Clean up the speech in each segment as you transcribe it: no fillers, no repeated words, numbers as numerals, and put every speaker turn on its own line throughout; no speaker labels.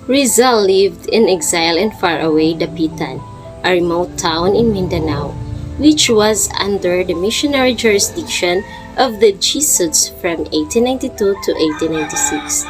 Rizal lived in exile in faraway Dapitan, a remote town in Mindanao, which was under the missionary jurisdiction of the Jesuits from 1892 to 1896.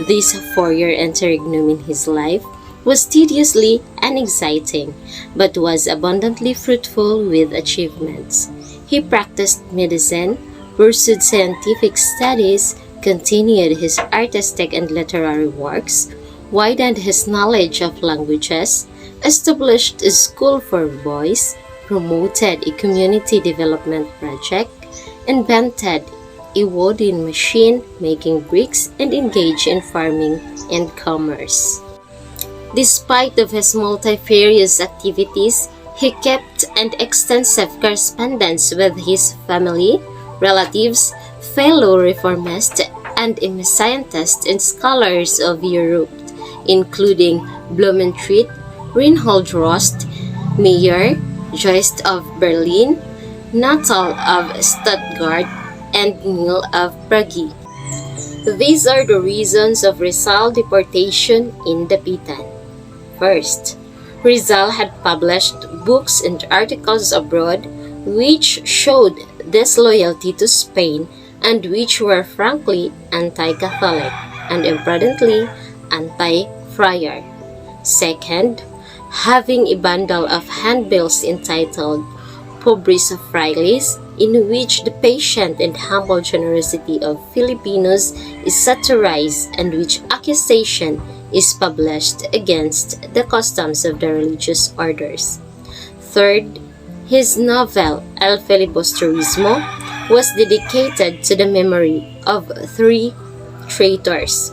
This four-year interregnum in his life was tediously unexciting, but was abundantly fruitful with achievements. He practiced medicine, pursued scientific studies, continued his artistic and literary works, widened his knowledge of languages, established a school for boys, promoted a community development project, invented a wooden machine making bricks, and engaged in farming and commerce. Despite of his multifarious activities, he kept an extensive correspondence with his family, relatives, fellow reformists, and scientists and scholars of Europe, including Blumentritt, Reinhold Rost, Mayer, Joyce of Berlin, Natal of Stuttgart, and Neil of Prague. These are the reasons of Rizal deportation in Dapitan. First, Rizal had published books and articles abroad which showed disloyalty to Spain and which were frankly anti-Catholic and imprudently anti-friar. Second, having a bundle of handbills entitled Pobres Frailes, in which the patient and humble generosity of Filipinos is satirized and which accusation is published against the customs of the religious orders. Third, his novel El Filibusterismo was dedicated to the memory of three traitors,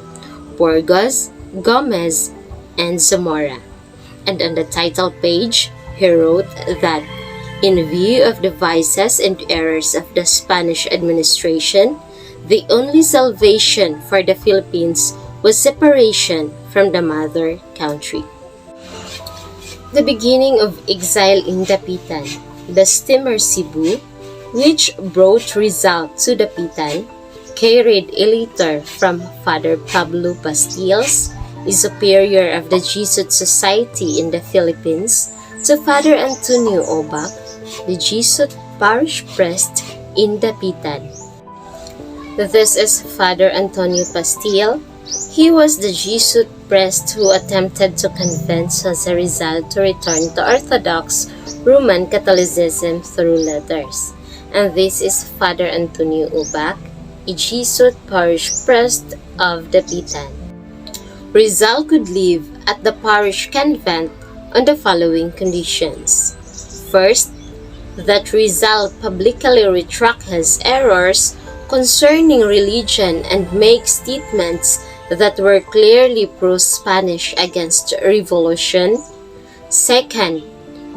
Burgos, Gomez, and Zamora. And on the title page, he wrote that in view of the vices and errors of the Spanish administration, the only salvation for the Philippines was separation from the mother country. The beginning of exile in Dapitan, the steamer Cebu, which brought Rizal to Dapitan, carried a letter from Father Pablo Pastillas, a superior of the Jesuit Society in the Philippines, to Father Antonio Obak, the Jesuit parish priest in Dapitan. This is Father Antonio Pastil. He was the Jesuit priest who attempted to convince Jose Rizal to return to Orthodox Roman Catholicism through letters. And this is Father Antonio Obak, a Jesuit parish priest of Dapitan. Rizal could live at the parish convent on the following conditions. First, that Rizal publicly retract his errors concerning religion and make statements that were clearly pro-Spanish against revolution. Second,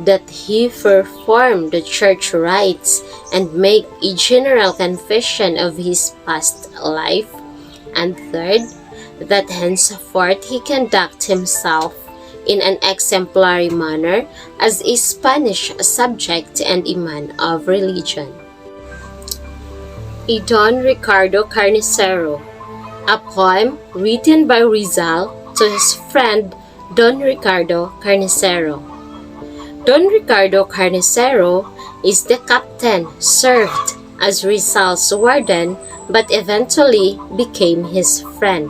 that he perform the church rites and make a general confession of his past life. And third, that henceforth he conduct himself in an exemplary manner as a Spanish subject and a man of religion. A Don Ricardo Carnicero, a poem written by Rizal to his friend Don Ricardo Carnicero. Don Ricardo Carnicero is the captain served as Rizal's warden but eventually became his friend.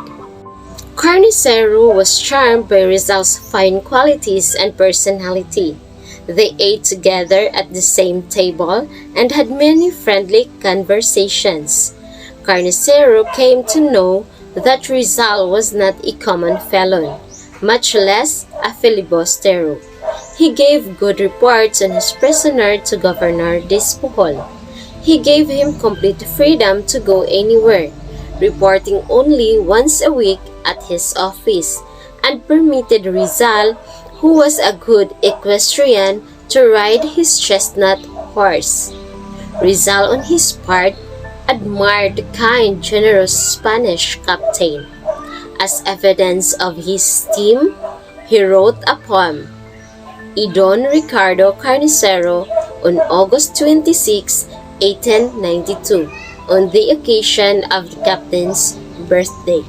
Carnicero was charmed by Rizal's fine qualities and personality. They ate together at the same table and had many friendly conversations. Carnicero came to know that Rizal was not a common felon, much less a filibustero. He gave good reports on his prisoner to Governor Despujol. He gave him complete freedom to go anywhere, reporting only once a week at his office, and permitted Rizal, who was a good equestrian, to ride his chestnut horse. Rizal, on his part, admired the kind, generous Spanish captain. As evidence of his esteem, he wrote a poem, Y Don Ricardo Carnicero, on August 26, 1892, on the occasion of the captain's birthday.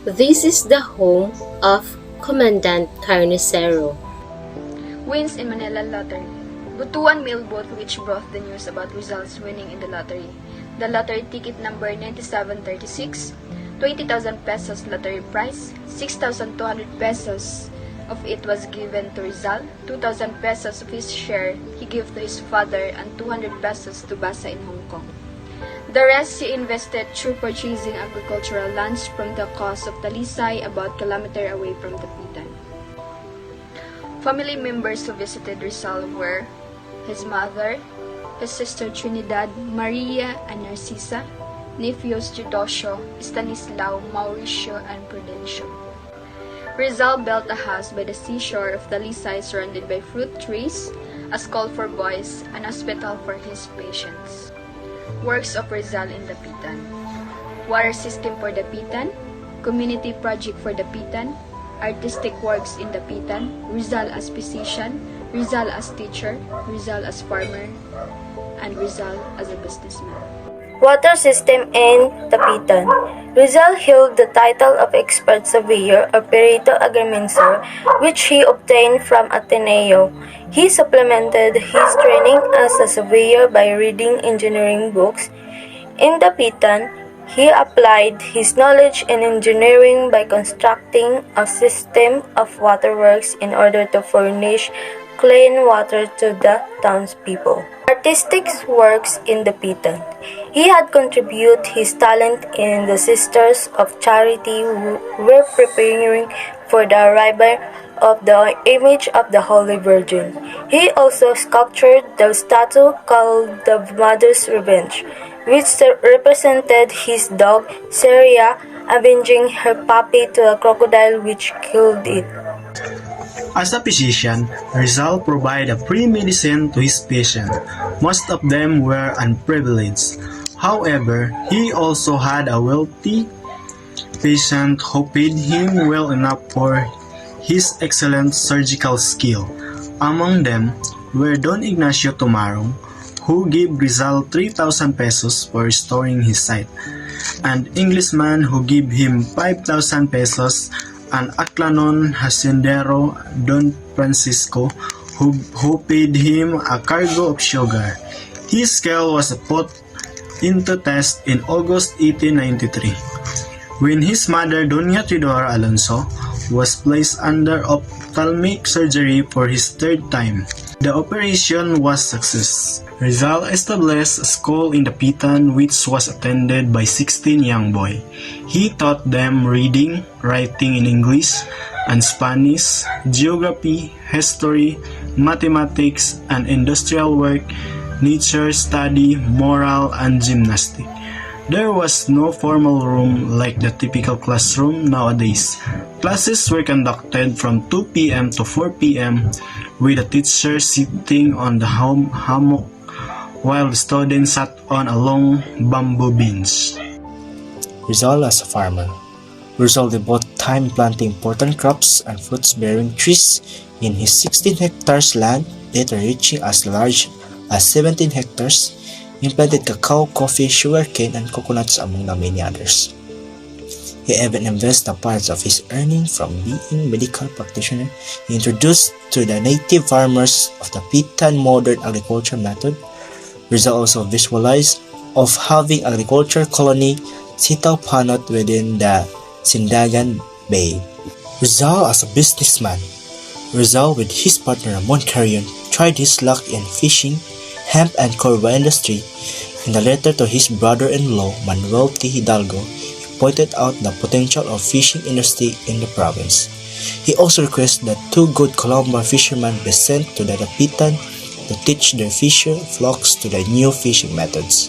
This is the home of Commandant Carnicero.
Wins in Manila Lottery. Butuan mailboat which brought the news about Rizal's winning in the lottery. The lottery ticket number 9736, 20,000 pesos lottery prize, 6,200 pesos of it was given to Rizal, 2,000 pesos of his share he gave to his father, and 200 pesos to Basa in Hong Kong. The rest he invested through purchasing agricultural lands from the coast of Talisay, about kilometer away from Dapitan. Family members who visited Rizal were his mother, his sister Trinidad, Maria, and Narcisa, nephews Judosio, Stanislao, Mauricio, and Prudencio. Rizal built a house by the seashore of Talisay surrounded by fruit trees, a school for boys, an hospital for his patients. Works of Rizal in Dapitan. Water system for Dapitan, community project for Dapitan, artistic works in Dapitan, Rizal as physician, Rizal as teacher, Rizal as farmer, and Rizal as a businessman.
Water system in Dapitan. Rizal held the title of expert surveyor or perito agrimensor, which he obtained from Ateneo. He supplemented his training as a surveyor by reading engineering books. In Dapitan, he applied his knowledge in engineering by constructing a system of waterworks in order to furnish clean water to the townspeople. Artistic works in Dapitan. He had contributed his talent in the Sisters of Charity who were preparing for the arrival of the image of the Holy Virgin. He also sculptured the statue called the Mother's Revenge, which represented his dog, Seria, avenging her puppy to a crocodile which killed it.
As a physician, Rizal provided free medicine to his patients. Most of them were unprivileged. However, he also had a wealthy patient who paid him well enough for his excellent surgical skill. Among them were Don Ignacio Tomarong, who gave Rizal 3,000 pesos for restoring his sight, an Englishman who gave him 5,000 pesos, an Aclanon haciendero, Don Francisco, who paid him a cargo of sugar. His skill was put into test in August 1893, when his mother Doña Tridora Alonso was placed under ophthalmic surgery for his third time. The operation was a success. Rizal established a school in Dapitan which was attended by 16 young boys. He taught them reading, writing in English and Spanish, geography, history, mathematics, and industrial work, nature study, moral, and gymnastics. There was no formal room like the typical classroom nowadays. Classes were conducted from 2 p.m. to 4 p.m. with the teacher sitting on the hammock while the students sat on a long bamboo bench.
Rizal as a farmer. Rizal devoted time planting important crops and fruits-bearing trees in his 16 hectares land, later reaching as large as 17 hectares. He planted cacao, coffee, sugarcane, and coconuts among the many others. He even invested a part of his earnings from being medical practitioner. He introduced to the native farmers of the Pitan modern agriculture method. Rizal also visualized of having agriculture colony Sitaw Panot within the Sindagan Bay. Rizal as a businessman. Rizal with his partner Ramon Carrion tried his luck in fishing, hemp and corva industry. In the letter to his brother-in-law Manuel T. Hidalgo, he pointed out the potential of fishing industry in the province. He also requested that 2 good Colombo fishermen be sent to the Dapitan to teach their fisher flocks to the new fishing methods.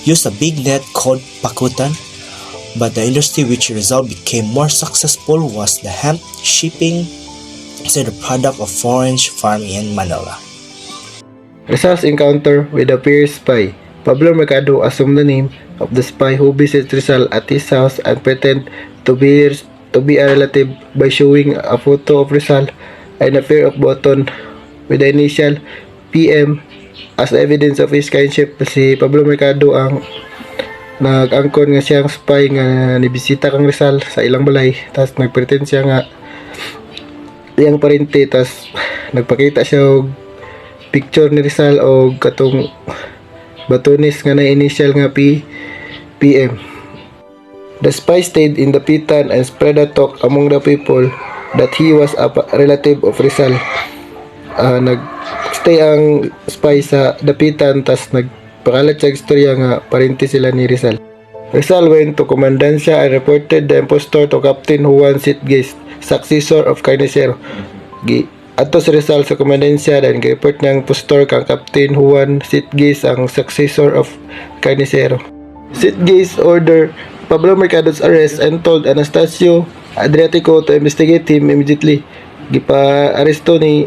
Used a big net called pakutan, but the industry which Rizal became more successful was the hemp shipping, so the product of forage farm in Manila.
Rizal's encounter with a peer spy. Pablo Mercado assumed the name of the spy who visits Rizal at his house and pretend to be a relative by showing a photo of Rizal and a pair of button with the initial PM as evidence of his kinship. Si Pablo Mercado ang nag-angkon nga siyang spy nga nibisita kang Rizal sa ilang balay, tas nagpretend siya nga iyang parente, tas nagpakita siya og picture ni Rizal og katong batunis nga na initial nga PM. The spy stayed in the Dapitan and spread a talk among the people that he was a relative of Rizal. Nagstay ang spy sa Dapitan, tas nagpakalat siya istorya nga parente sila ni Rizal. Rizal went to Comandancia and reported the impostor to Captain Juan Sitges, successor of Carnicero. Ato si Rizal sa Comandancia dan gi-report niyang impostor kang Captain Juan Sitges ang successor of Carnicero. Sitges ordered Pablo Mercado's arrest and told Anastasio Adriatico to investigate him immediately. Gipa-aresto ni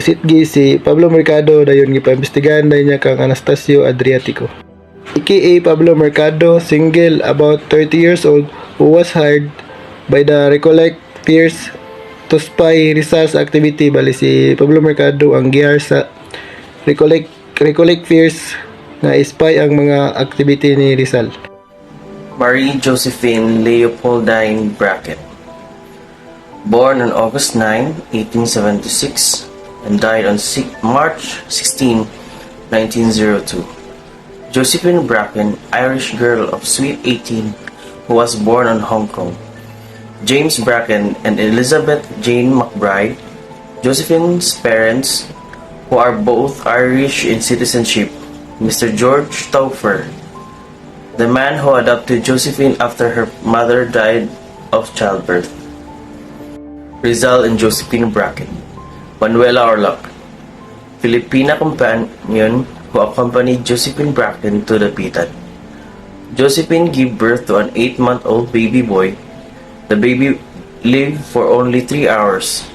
Sitges si Pablo Mercado, dayon gipa-imbestigahan niya kang Anastasio Adriatico, aka Pablo Mercado, single, about 30 years old, who was hired by the Recollect Fierce to spy Rizal's activity. Bali si Pablo Mercado ang gihar sa Recollect Fierce na spy ang mga activity ni Rizal.
Marie Josephine Leopoldine Brackett, born on August 9, 1876, and died on March 16, 1902. Josephine Bracken, Irish girl of sweet 18, who was born on Hong Kong. James Bracken and Elizabeth Jane McBride, Josephine's parents, who are both Irish in citizenship. Mr. George Taufer, the man who adopted Josephine after her mother died of childbirth. Rizal and Josephine Bracken. Manuela Orlock, Filipina companion who accompanied Josephine Bracken to the Dapitan. Josephine gave birth to an 8-month-old baby boy. The baby lived for only 3 hours.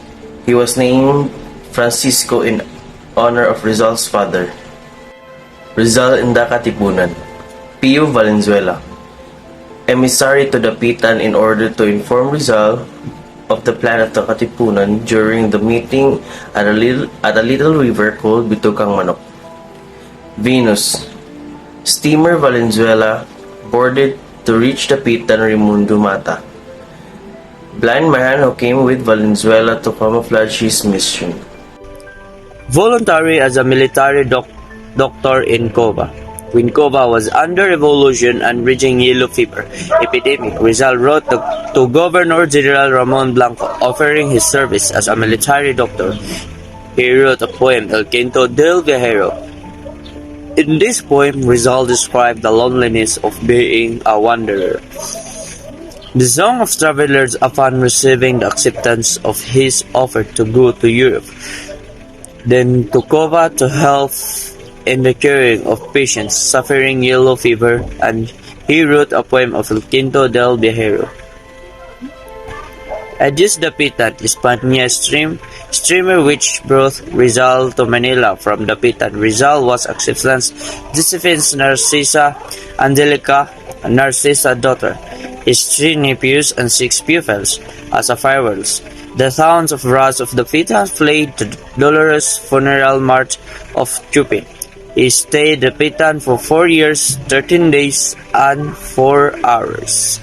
He was named Francisco in honor of Rizal's father. Rizal in the Katipunan. Pio Valenzuela, emissary to the Dapitan in order to inform Rizal of the plan of the Katipunan during the meeting at a little river called Bitukang Manok. Venus, steamer Valenzuela boarded to reach the Dapitan Raimundo Mata. Blind man who came with Valenzuela to camouflage his mission.
Voluntary as a military doctor in Cova. When Cova was under revolution and raging yellow fever epidemic, Rizal wrote to Governor General Ramon Blanco offering his service as a military doctor. He wrote a poem, El Quinto del Viajero. In this poem, Rizal described the loneliness of being a wanderer. The song of travelers upon receiving the acceptance of his offer to go to Europe, then to Cova to help in the curing of patients suffering yellow fever, and he wrote a poem of El Quinto del Viajero. At this Dapitan, Hispania streamer which brought Rizal to Manila from Dapitan. Rizal was acceptance Josephine's Narcissa Angelica Narcissa daughter, his 3 nephews and 6 pupils. As a farewells, the sounds of brass of Dapitan played the dolorous funeral march of Cupid. He stayed Dapitan for 4 years, 13 days, and 4 hours.